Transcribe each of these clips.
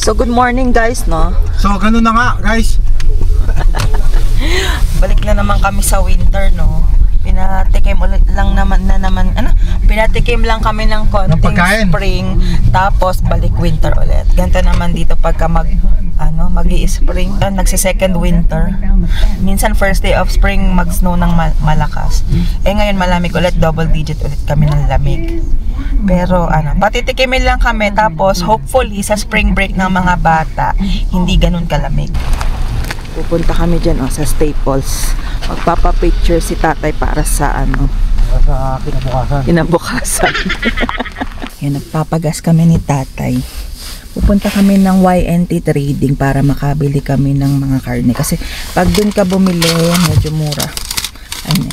So good morning guys, no? So ganun na nga guys. Balik na naman kami sa winter, no? Pinatikim ulit lang pinatikim lang kami ng konting spring, tapos balik winter ulit. Ganito naman dito pagka magi-spring, nagsi-second winter. Minsan first day of spring mag-snow ng malakas. Ngayon malamig ulit, double digit ulit kami ng lamig. Pero patitikimin lang kami, tapos hopefully sa spring break ng mga bata, hindi ganun kalamig. Pupunta kami dyan sa Staples. Magpapapicture si tatay para sa sa kinabukasan. Yan, nagpapagas kami ni tatay. Pupunta kami ng YNT Trading para makabili kami ng mga karne. Kasi pag dun ka bumili, medyo mura.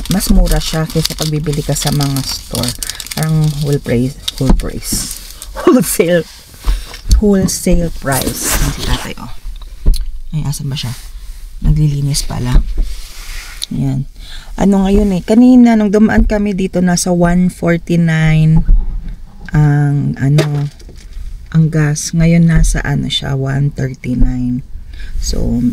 Mas mura siya kaysa pagbibili ka sa mga store. Parang wholesale price. Yan si tatay, Ay, asan ba siya? Naglilinis pala. Ayan. Ngayon kanina nung dumaan kami dito nasa 149 ang gas. Ngayon nasa siya 139. So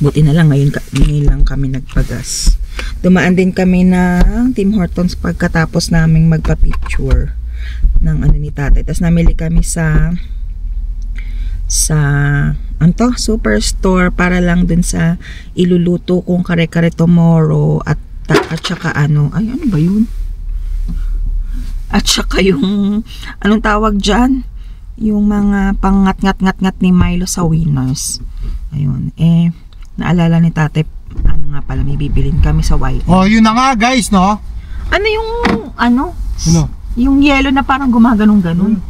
buti na lang ngayon lang kami nagpagas. Dumaan din kami ng Tim Hortons pagkatapos naming magpa-picture ng ni tatay. Tapos namili kami sa superstore para lang dun sa iluluto kong kare-kare tomorrow at saka ano ba yun? At saka yung anong tawag dyan? Yung mga pangat-ngat-ngat ni Milo sa Winners. Ayun. Naalala ni tatay, nga pala, may bibilin kami sa white. Yun na nga guys, no? Ano? Yung yellow na parang gumaganong-ganon.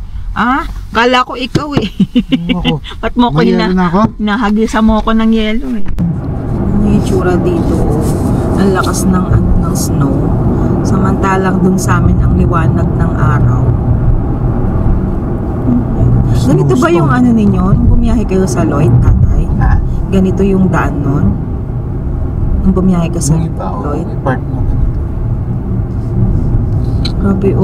Kala ko ikaw Ba't mo ko nahagisan mo ko ng yelo Yung itsura dito, ang lakas ng snow. Samantalang dun sa amin ang liwanag ng araw. Ganito ba yung ninyo? Nung bumiyahe kayo sa Lloyd, tatay? Ganito yung daan nun? Nung bumiyahe ka sa Lloyd? Grabe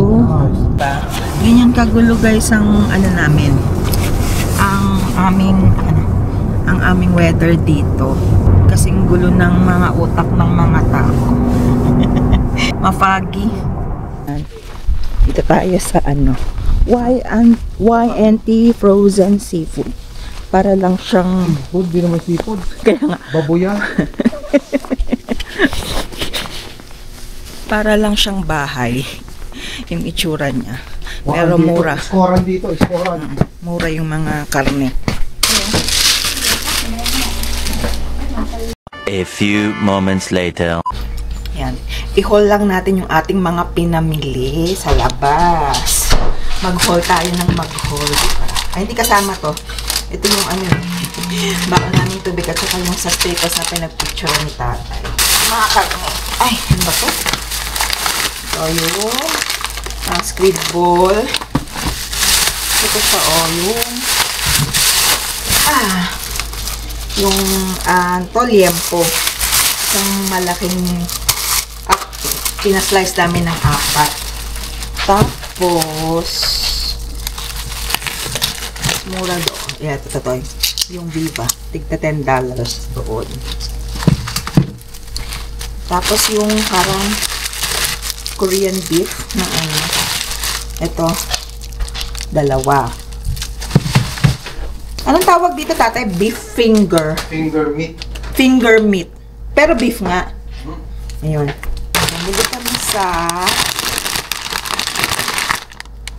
ganyan kagulo guys ang namin. Ang aming weather dito. Kasing gulo ng mga utak ng mga tao. Mafagi. Dito tayo sa YNT Frozen Seafood. Para lang siyang seafood, di naman seafood. Kaya nga. Baboyan. Para lang siyang bahay. Yung itsura niya. Pero mura. Iskoran dito, iskoran. Mura yung mga karne. A few moments later. Yan. I-haul lang natin yung ating mga pinamili sa labas. Mag-haul tayo ng mag-haul. Ay, hindi kasama to. Ito yung baka namin tubig at saka yung sa Staples na pinag-picture ni tatay. Mga karne. Ay, ano ba to? So, yung squid ball. Ito sa yung liempo. Yung malaking pinaslice namin ng 4. Tapos mura doon. Ito yung Viva. Tigta $10 doon. Tapos yung parang Korean beef na ito, 2. Anong tawag dito, tatay? Beef finger. Finger meat. Finger meat. Pero beef nga. Ayun. Bumili kami sa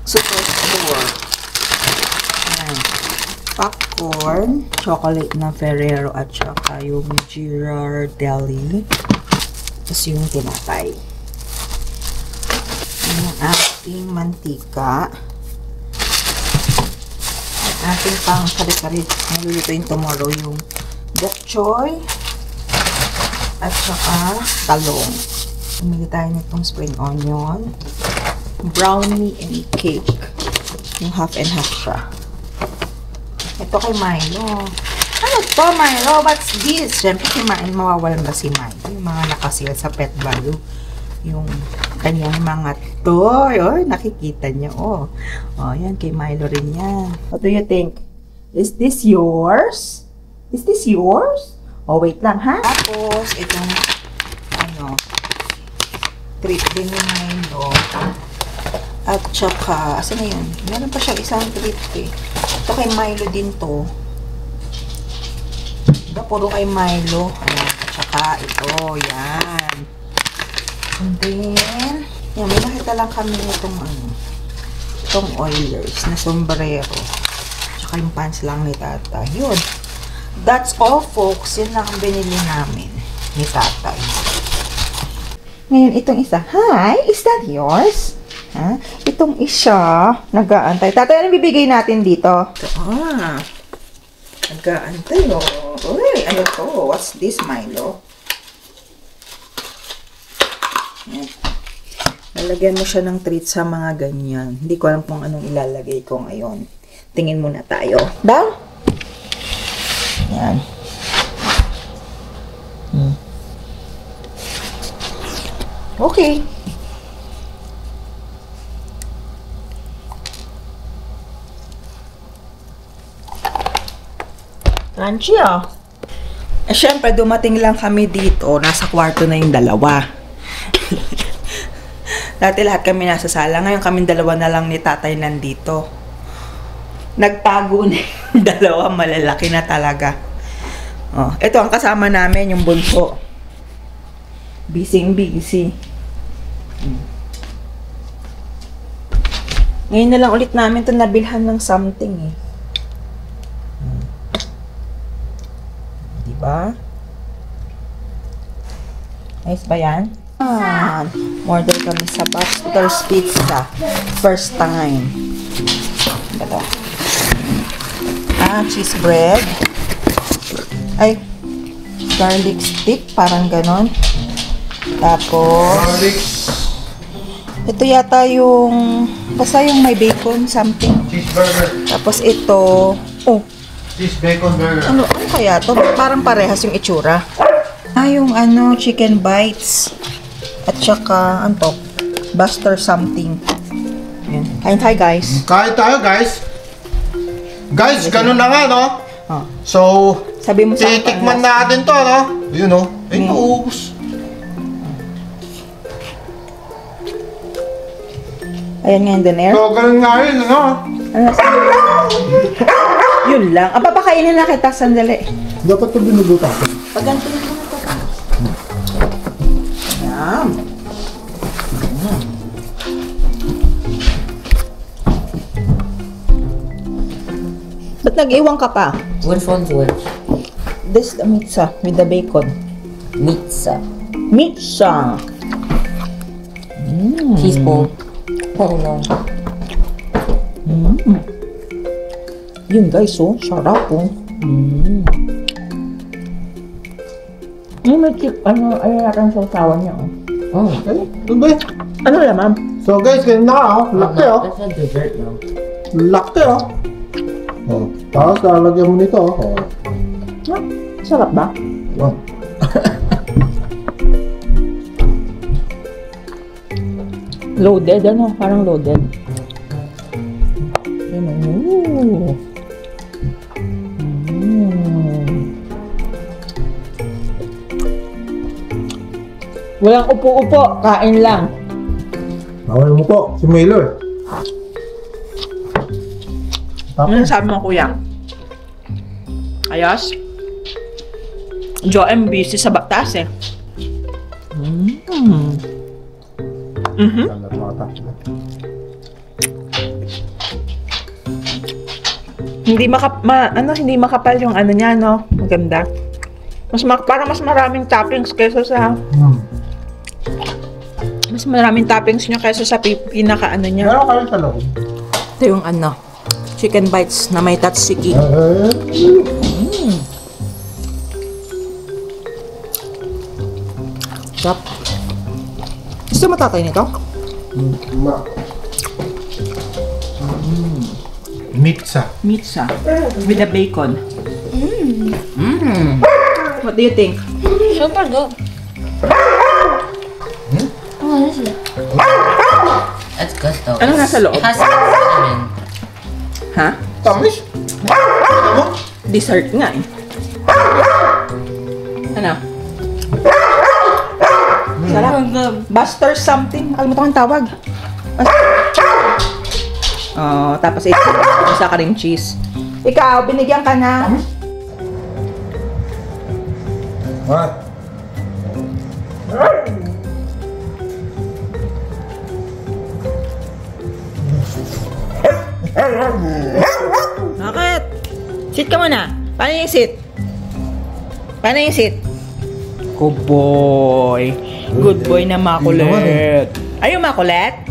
superstore. Ayan. Popcorn, chocolate na Ferrero at saka yung Ghirardelli. Tapos yung tinapay. Yung ating mantika. Ating pang kare-kare nalulutuin tomorrow yung bok choy at saka talong. Pumili tayo nitong spring onion, brownie and cake. Yung half and half siya. Ito kay Milo. Ano to, Milo? What's this? Siyempre si Milo, mawawalan ba si Milo? Yung mga nakasil sa Pet Value. Yung kanyang mga toy. Oh, nakikita niyo. Oh, yan. Kay Milo rin yan. What do you think? Is this yours? Is this yours? Oh, wait lang, ha? Tapos, itong, treat din yung Milo. At saka, asan na yun? Meron pa siya isang treat eh. Ito kay Milo din to. Ito, puro kay Milo. Ayan, at saka ito, yan. And then, yan, may nakita lang kami itong itong Oilers na sombrero. Tsaka yung pants lang ni Tata. Yun. That's all, folks. Yun lang ang binili namin ni Tata. Ngayon, itong isa. Hi, is that yours? Ha? Itong isa, nag-aantay. Tata, anong bibigay natin dito? Nag-aantay, oh. Uy, ano to? What's this, Milo? Yan. Lalagyan mo siya ng treat sa mga ganyan. Hindi ko alam kung anong ilalagay ko ngayon. Tingin muna tayo. Daw? Yan. Okay. Crunchy, ah. Eh, syempre, dumating lang kami dito. Nasa kwarto na yung dalawa. Dati lahat kami nasa sala. Ngayon kami dalawa na lang ni Tatay nandito. Nagtago na yung dalawa. Malalaki na talaga. Oh, ito ang kasama namin, yung bunso. Busy. Ngayon na lang ulit namin ito nabilhan ng something eh. Diba? Ayos ba yan? Order kami sa Buster's Pizza. First time. Ito. Cheese bread. Ay, garlic stick. Parang ganon. Tapos, ito yata yung, basta yung may bacon something. Cheeseburger. Tapos ito, Cheese bacon burger. ano kaya to? Parang parehas yung itsura. Yung chicken bites. At saka, Buster something. Yan. Kain tayo, guys. Kain tayo, guys. Guys, ganun na nga, no? Oh. So, Sabi mo sa titikman natin to, no? Yun, no? Ay, naubos. Ayan nga yung doner. So, ganun nga yun, no? Yun lang. Papakainin na kita, sandali. Dapat ito binubuta. Paganto na naman ito. Ayan. Ba't nag-iwan ka pa? Which one's which? This the pizza with the bacon. Pizza. Pizza. Teaspoon. Oh no. Yun guys, sarap oh. May chip, natin sa usawan niya oh. Oh. Ay, ano ba yun? Ano laman? So, guys, ganun na ka, oh. Laki, oh. That's a dessert now. Laki, oh. Oh, tapos lalagyan mo nito, oh. Sarap ba? Wow. Loaded, parang loaded. Ooh. Walang upo-upo, kain lang. Bawal mo po, si Milo, eh. Ano sabi mo, kuya? Ayos? Joem busy sa batas eh. Hindi makapal yung niya, no? Maganda. Parang mas maraming toppings kaysa sa mas maraming toppings niya kaysa sa pinaka niya. Meron kayo sa loob. Ito yung chicken bites na may tatsiki. Sarap. Gusto mo tatay nito? Pizza. Pizza. With the bacon. What do you think? Super good. Oh, this is. That's good though. Ano nasa loob? It has cinnamon. Ha? Tamis. Dessert nga eh. Ano? Sarap. Buster something. Nakalimutan ko ang tawag. Oh, tapos ito. Isa ka rin cheese. Ikaw, binigyan ka na. What? Bakit? Sit ka muna. Paano yung sit? Paano yung sit? Good boy. Good boy na makulit. Ay, yung makulit?